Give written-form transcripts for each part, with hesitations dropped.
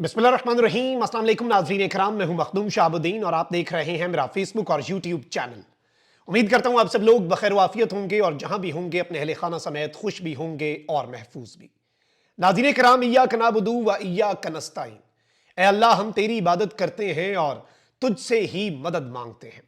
बिस्मिल्लाहिर्रहमानिर्रहीम। अस्सलाम वालेकुम नाज़रीन इकराम, मैं हूं मखदूम शाहबुद्दीन और आप देख रहे हैं मेरा फेसबुक और यूट्यूब चैनल। उम्मीद करता हूं आप सब लोग बखैर वाफियत होंगे और जहां भी होंगे अपने अहले खाना समेत खुश भी होंगे और महफूज भी। नाज़रीन इकराम, इय्याक नअबुदु व इय्याक नस्तईन। ऐ अल्लाह, हम तेरी इबादत करते हैं और तुझसे ही मदद मांगते हैं।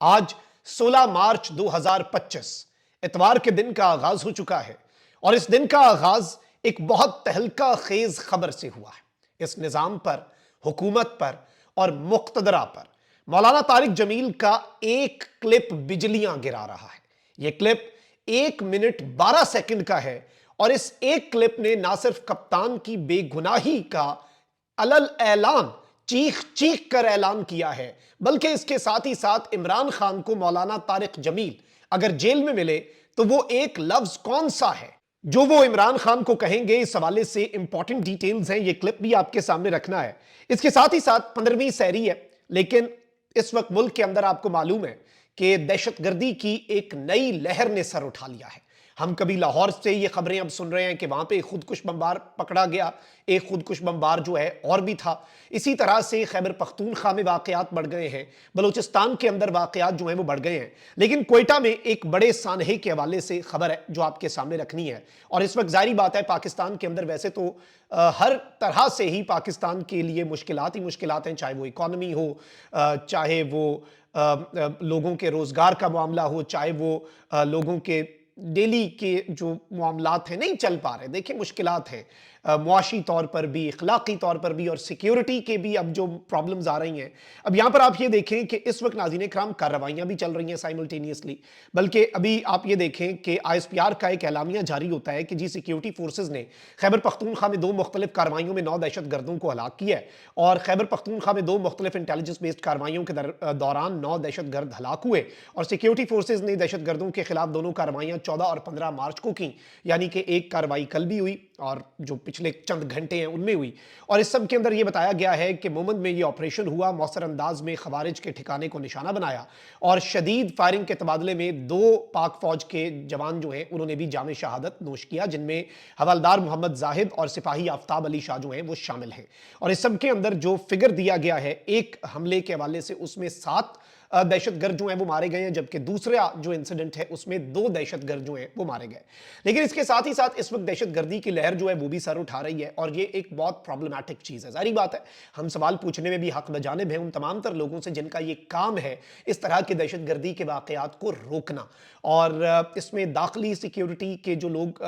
आज 16 मार्च 2025 इतवार के दिन का आगाज हो चुका है और इस दिन का आगाज एक बहुत तहलका खेज खबर से हुआ है। इस निजाम पर, हुकूमत पर और मुक्तदरा पर मौलाना तारिक जमील का एक क्लिप बिजलियां गिरा रहा है। यह क्लिप 1 मिनट 12 सेकंड का है और इस एक क्लिप ने ना सिर्फ कप्तान की बेगुनाही का अलल ऐलान, चीख चीख कर ऐलान किया है, बल्कि इसके साथ ही साथ इमरान खान को मौलाना तारिक जमील अगर जेल में मिले तो वो एक लफ्ज कौन सा है जो वो इमरान खान को कहेंगे। इस हवाले से इंपॉर्टेंट डिटेल्स हैं, ये क्लिप भी आपके सामने रखना है। इसके साथ ही साथ 15वीं सहरी है, लेकिन इस वक्त मुल्क के अंदर आपको मालूम है कि दहशतगर्दी की एक नई लहर ने सर उठा लिया है। हम कभी लाहौर से ये खबरें अब सुन रहे हैं कि वहां पे खुदकुश बमबार पकड़ा गया, एक खुदकुश बमबार जो है और भी था। इसी तरह से खैबर पख्तूनख्वा में वाकयात बढ़ गए हैं, बलूचिस्तान के अंदर वाकयात जो हैं वो बढ़ गए हैं, लेकिन क्वेटा में एक बड़े सानहे के हवाले से खबर है जो आपके सामने रखनी है। और इस वक्त जारी बात है, पाकिस्तान के अंदर वैसे तो हर तरह से ही पाकिस्तान के लिए मुश्किलात ही मुश्किलात हैं, चाहे वो इकॉनमी हो, चाहे वो लोगों के रोजगार का मामला हो, चाहे वो लोगों के डेली के जो मामलात हैं नहीं चल पा रहे। देखिए, मुश्किलात हैं मुआशी तौर पर भी, इखलाकी तौर पर भी और सिक्योरिटी के भी अब जो प्रॉब्लम्स आ रही हैं। अब यहां पर आप ये देखें कि इस वक्त नाज़रीन इकराम कार्रवाइयां भी चल रही हैं साइमल्टेनियसली, बल्कि अभी आप ये देखें कि ISPR का एक एलामिया जारी होता है कि जी सिक्योरिटी फोर्सेज ने खैबर पख्तूनख्वा में 2 मुख्तलिफ कार्रवाइयों में 9 दहशत गर्दों को हलाक किया है और खैबर पख्तूनख्वा में 2 मुख्तलिफ इंटेलिजेंस बेस्ड कार्रवाइयों के दौरान 9 दहशत गर्द हलाक हुए और सिक्योरिटी फोर्सेज ने दहशत गर्दों के खिलाफ दोनों कार्रवाइयां 14 और 15 मार्च को की, यानी कि एक कार्रवाई कल भी हुई और जो पिछले चंद घंटे हैं उनमें हुई। और इस सब के अंदर यह बताया गया है कि मोमन में यह ऑपरेशन हुआ, मौसर अंदाज में खवारिज के ठिकाने को निशाना बनाया और शदीद फायरिंग के तबादले में 2 पाक फौज के जवान जो हैं उन्होंने भी जामे शहादत नोश किया, जिनमें हवलदार मोहम्मद जाहिद और सिपाही आफ्ताब अली शाह जो हैं वो शामिल हैं। और इस सब के अंदर जो फिगर दिया गया है एक हमले के हवाले से, उसमें 7 दहशतगर्द जो हैं वो मारे गए हैं, जबकि दूसरा जो इंसिडेंट है उसमें 2 दहशतगर्द जो हैं वो मारे गए। लेकिन इसके साथ ही साथ इस वक्त दहशतगर्दी की लहर जो है वो भी सर उठा रही है और ये एक बहुत प्रॉब्लमैटिक चीज है। जारी बात है, हम सवाल पूछने में भी हक बजानिब हैं उन तमाम तर लोगों से जिनका ये काम है इस तरह की दहशतगर्दी के वाकयात को रोकना, और इसमें दाखिली सिक्योरिटी के जो लोग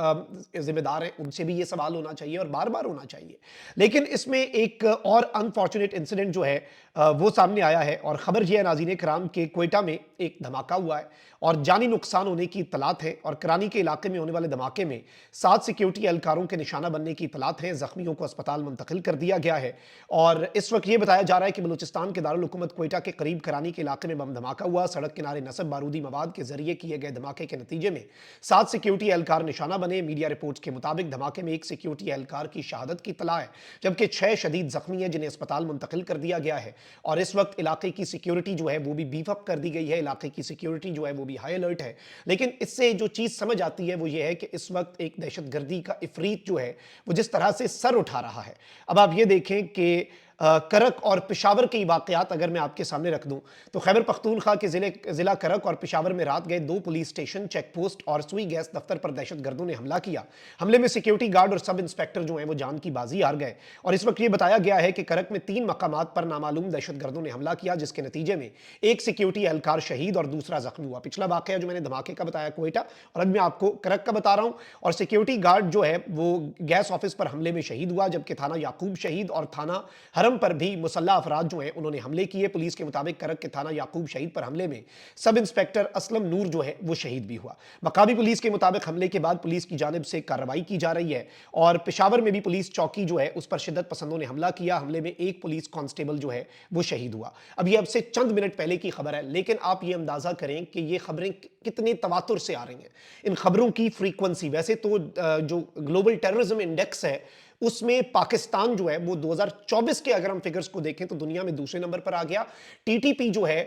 जिम्मेदार हैं उनसे भी ये सवाल होना चाहिए और बार बार होना चाहिए। लेकिन इसमें एक और अनफॉर्चुनेट इंसिडेंट जो है वो सामने आया है और खबर यह है नाज़रीन कराम के क्वेटा में एक धमाका हुआ है और जानी नुकसान होने की इतलात है और करानी के इलाके में होने वाले धमाके में 7 सिक्योरिटी एहलकारों के निशाना बनने की इतलात है। जख्मियों को अस्पताल मुंतकिल कर दिया गया है और इस वक्त यह बताया जा रहा है कि बलूचिस्तान के दारुल हुकूमत क्वेटा के करीब करानी के इलाके में बम धमाका हुआ। सड़क किनारे नस्ब बारूदी मवाद के जरिए किए गए धमाके के नतीजे में 7 सिक्योरिटी एहलकार निशाना बने। मीडिया रिपोर्ट्स के मुताबिक धमाके में एक सिक्योरिटी एहलकार की शहादत की इतला है, जबकि 6 शदीद जख्मी हैं जिन्हें अस्पताल मुंतकिल कर दिया गया है। और इस वक्त इलाके की सिक्योरिटी जो है वो भी बीफ अप कर दी गई है, इलाके की सिक्योरिटी जो है वो भी हाई अलर्ट है। लेकिन इससे जो चीज समझ आती है वो ये है कि इस वक्त एक दहशतगर्दी का इफरीत जो है वो जिस तरह से सर उठा रहा है। अब आप ये देखें कि करक और पेशावर के वाकयात अगर मैं आपके सामने रख दूं तो खैबर पख्तूनख्वा के जिला करक और पेशावर में रात गए 2 पुलिस स्टेशन, चेक पोस्ट और सुई गैस दफ्तर पर दहशतगर्दों ने हमला किया। हमले में सिक्योरिटी गार्ड और सब इंस्पेक्टर जो हैं वो जान की बाजी हार गए और इस वक्त ये बताया गया है कि करक में 3 मकामात पर नामालूम दहशतगर्दों ने हमला किया, जिसके नतीजे में एक सिक्योरिटी एहलकार शहीद और दूसरा जख्मी हुआ। पिछला वाकया जो मैंने धमाके का बताया क्वेटा, और अब मैं आपको करक का बता रहा हूं। और सिक्योरिटी गार्ड जो है वो गैस ऑफिस पर हमले में शहीद हुआ, जबकि थाना याकूब शहीद और थाना हरम पर भी मुसल्ला अफराद जो हैं उन्होंने हमले किए। पुलिस के मुताबिक करक के थाना याकूब शहीद पर हमले में सब इंस्पेक्टर असलम नूर जो है वो शहीद भी हुआ। मकामी पुलिस के मुताबिक हमले के बाद पुलिस की जानिब से कार्रवाई की जा रही है और पेशावर में भी पुलिस चौकी जो है उस पर शिद्दत पसंदों ने हमला किया। हमले में एक पुलिस कांस्टेबल जो है वो शहीद हुआ। अब ये अब से चंद मिनट पहले की खबर है, लेकिन आप ये अंदाजा करें कि ये खबरें कितने तवातुर से आ रही हैं। इन खबरों की फ्रीक्वेंसी, वैसे तो जो ग्लोबल टेररिज्म इंडेक्स है اس میں پاکستان جو ہے وہ 2024 کے اگر ہم فگرز کو دیکھیں تو دنیا میں دوسرے نمبر پر آ گیا. ٹی ٹی پی جو ہے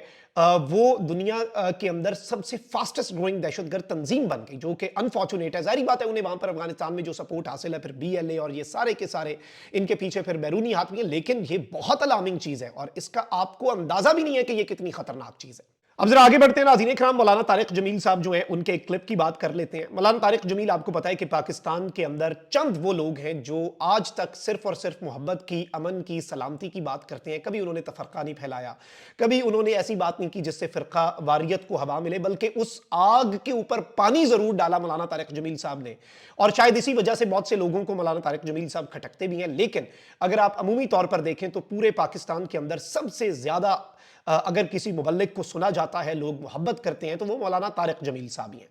وہ دنیا کے اندر سب سے فاسٹسٹ گروئنگ دہشت گرد تنظیم بن گئی, جو کہ انفارچونیٹ ہے. ظاہری بات ہے انہیں وہاں پر افغانستان میں جو سپورٹ حاصل ہے, پھر بی ایل اے اور یہ سارے کے سارے ان کے پیچھے پھر بیرونی ہاتھ بھی ہیں, لیکن یہ بہت الارمنگ چیز ہے اور اس کا آپ کو اندازہ بھی نہیں ہے کہ یہ کتنی خطرناک چیز ہے. اب ذرا آگے بڑھتے ہیں ناظرین اکرام, مولانا طارق جمیل صاحب جو ہیں ان کے ایک کلپ کی بات کر لیتے ہیں. مولانا طارق جمیل آپ کو پتا ہے کہ پاکستان کے اندر چند وہ لوگ ہیں جو آج تک صرف اور صرف محبت کی, امن کی, سلامتی کی بات کرتے ہیں. کبھی انہوں نے تفرقہ نہیں پھیلایا, کبھی انہوں نے ایسی بات نہیں کی جس سے فرقہ واریت کو ہوا ملے, بلکہ اس آگ کے اوپر پانی ضرور ڈالا مولانا طارق جمیل صاحب نے, اور شاید اسی وجہ سے بہت سے لوگوں کو مولانا طارق جمیل صاحب کھٹکتے بھی ہیں. لیکن اگر آپ عمومی طور پر دیکھیں تو پورے پاکستان کے اندر سب سے زیادہ اگر کسی مبلغ کو سنا جاتا ہے, لوگ محبت کرتے ہیں, تو وہ مولانا طارق جمیل صاحب ہیں.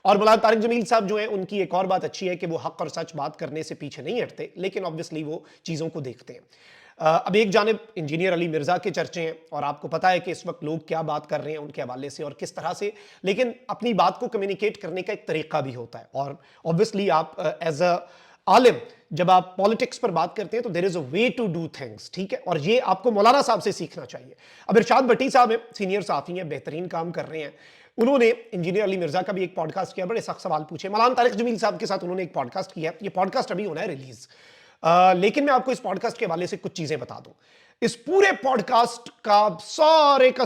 اور مولانا طارق جمیل صاحب جو ہیں ان کی ایک اور بات اچھی ہے کہ وہ حق اور سچ بات کرنے سے پیچھے نہیں ہٹتے, لیکن obviously وہ چیزوں کو دیکھتے ہیں. اب ایک جانب انجینئر علی مرزا کے چرچے ہیں اور آپ کو پتا ہے کہ اس وقت لوگ کیا بات کر رہے ہیں ان کے حوالے سے اور کس طرح سے, لیکن اپنی بات کو کمیونیکیٹ کرنے کا ایک طریقہ بھی ہوتا ہے. اور obviously آپ ایز اے عالم جب آپ پالیٹکس پر بات کرتے ہیں تو there is a way to do things, ٹھیک ہے, اور یہ آپ کو مولانا صاحب سے سیکھنا چاہیے. اب ارشاد بھٹی صاحب ہیں, سینئر صحافی ہیں, بہترین کام کر رہے ہیں. انہوں نے انجینئر علی مرزا کا بھی ایک پوڈ کاسٹ کیا, بڑے سخت سوال پوچھے. مولانا طارق جمیل صاحب کے ساتھ انہوں نے ایک پوڈ کاسٹ کیا, یہ پوڈ کاسٹ ابھی ہونا ہے ریلیز, لیکن میں آپ کو اس پوڈ کاسٹ کے حوالے سے کچھ چیزیں بتا دوں. اس پورے پوڈ کاسٹ کا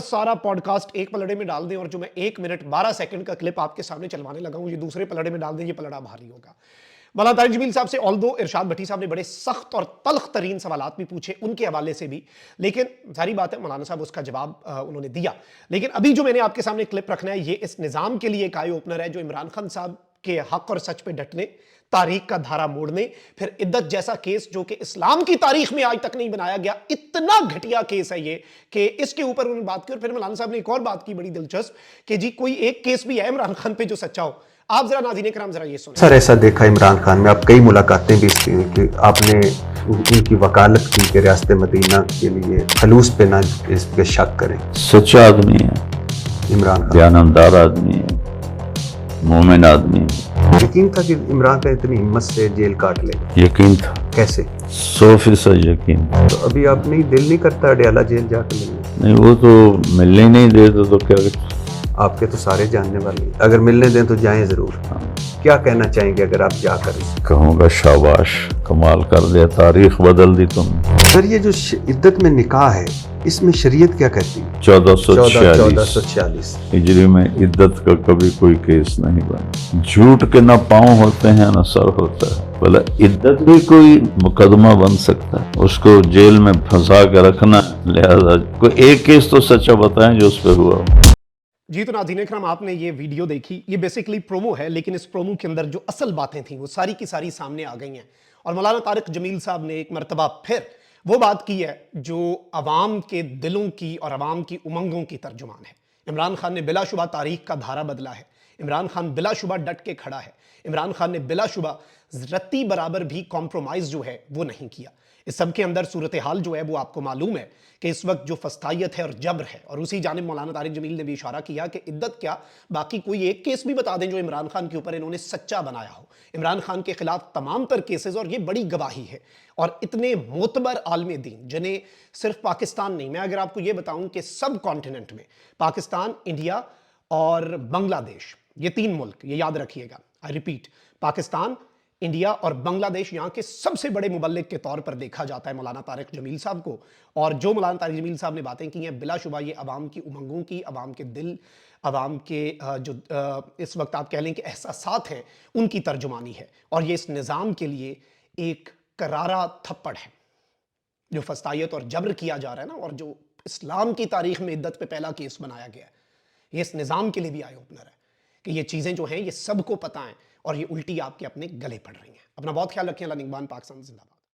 سارا پوڈ کاسٹ ایک پلڑے میں ڈال دیں, اور جو میں 1 منٹ 12 سیکنڈ کا کلپ آپ کے سامنے چلوانے لگا ہوں یہ دوسرے پلڑے میں ڈال دیں, یہ پلڑا بھاری ہوگا. مولانا طارق جمیل صاحب سے آلدو ارشاد بھٹی صاحب نے بڑے سخت اور تلخ ترین سوالات بھی پوچھے ان کے حوالے سے بھی, لیکن ظاہری بات ہے مولانا صاحب اس کا جواب انہوں نے دیا. لیکن ابھی جو میں نے آپ کے سامنے کلپ رکھنا ہے یہ اس نظام کے لیے ایک آئی اوپنر ہے جو عمران خان صاحب کے حق اور سچ پہ ڈٹنے, تاریخ کا دھارا موڑنے, پھر عدت جیسا کیس جو کہ اسلام کی تاریخ میں آج تک نہیں بنایا گیا, اتنا گھٹیا کیس ہے یہ کہ اس کے اوپر انہوں نے بات کی. اور پھر مولانا صاحب نے ایک اور بات کی بڑی دلچسپ کہ جی کوئی ایک کیس بھی ہے عمران خان پہ جو سچا ہو. آپ ذرا ناظرین کرام ذرا یہ سنیں. سر ایسا دیکھا عمران خان میں, آپ کئی ملاقاتیں بھی اس کی کہ آپ نے ان کی وکالت کی کہ ریاست مدینہ کے لیے خلوص پہ نہ اس پہ شک کریں. سچا آدمی ہے, عمران خان دیانتدار آدمی ہے, مومن آدمی ہے. یقین تھا کہ عمران خان اتنی ہمت سے جیل کاٹ لے گا؟ یقین تھا, کیسے؟ 100% یقین. تو ابھی آپ نہیں, دل نہیں کرتا اڈیالہ جیل جا کے ملنے؟ نہیں, وہ تو ملنے ہی نہیں دیتے تو کیا کرتے. آپ کے تو سارے جاننے والے ہیں, اگر ملنے دیں تو جائیں ضرور. کیا کہنا چاہیں گے اگر آپ جا کر؟ کہوں گا شاباش, کمال کر دیا, تاریخ بدل دی تم. سر یہ جو عدت میں نکاح ہے اس میں شریعت کیا کہتی ہے؟ 1446 ہجری میں عدت کا کبھی کوئی کیس نہیں بنا. جھوٹ کے نہ پاؤں ہوتے ہیں نہ سر ہوتا ہے, بھلا عدت بھی کوئی مقدمہ بن سکتا ہے, اس کو جیل میں پھنسا کے رکھنا. لہذا کوئی ایک کیس تو سچا بتائیں جو اس پہ ہوا. جی تو ناظرین اکرام آپ نے یہ ویڈیو دیکھی, یہ بیسیکلی پرومو ہے, لیکن اس پرومو کے اندر جو اصل باتیں تھیں وہ ساری کی ساری سامنے آ گئی ہیں. اور مولانا طارق جمیل صاحب نے ایک مرتبہ پھر وہ بات کی ہے جو عوام کے دلوں کی اور عوام کی امنگوں کی ترجمان ہے. عمران خان نے بلا شبہ تاریخ کا دھارا بدلا ہے, عمران خان بلا شبہ ڈٹ کے کھڑا ہے, عمران خان نے بلا شبہ رتی برابر بھی کمپرومائز جو ہے وہ نہیں کیا. اس سب کے اندر صورتحال جو ہے وہ آپ کو معلوم ہے کہ اس وقت جو فسطائیت ہے اور جبر ہے, اور اسی جانب مولانا طارق جمیل نے بھی اشارہ کیا کہ عدت کیا باقی کوئی ایک کیس بھی بتا دیں جو عمران خان کے اوپر انہوں نے سچا بنایا ہو. عمران خان کے خلاف تمام تر کیسز, اور یہ بڑی گواہی ہے, اور اتنے معتبر عالم دین جنہیں صرف پاکستان نہیں, میں اگر آپ کو یہ بتاؤں کہ سب کانٹیننٹ میں پاکستان, انڈیا اور بنگلہ دیش, یہ 3 ملک, یہ یاد رکھیے گا, آئی ریپیٹ, پاکستان, انڈیا اور بنگلہ دیش, یہاں کے سب سے بڑے مبلغ کے طور پر دیکھا جاتا ہے مولانا طارق جمیل صاحب کو. اور جو مولانا طارق جمیل صاحب نے باتیں کی ہیں بلا شبہ یہ عوام کی امنگوں کی, عوام کے دل, عوام کے جو اس وقت آپ کہہ لیں کہ احساسات ہیں ان کی ترجمانی ہے. اور یہ اس نظام کے لیے ایک کرارا تھپڑ ہے جو فسطائیت اور جبر کیا جا رہا ہے نا, اور جو اسلام کی تاریخ میں عدت پہ پہلا کیس بنایا گیا ہے, یہ اس نظام کے لیے بھی آئی اوپنر ہے کہ یہ چیزیں جو ہیں یہ سب کو پتہ ہیں اور یہ الٹی آپ کے اپنے گلے پڑ رہی ہیں. اپنا بہت خیال رکھیں. اللہ نگہبان. پاکستان زندہ باد.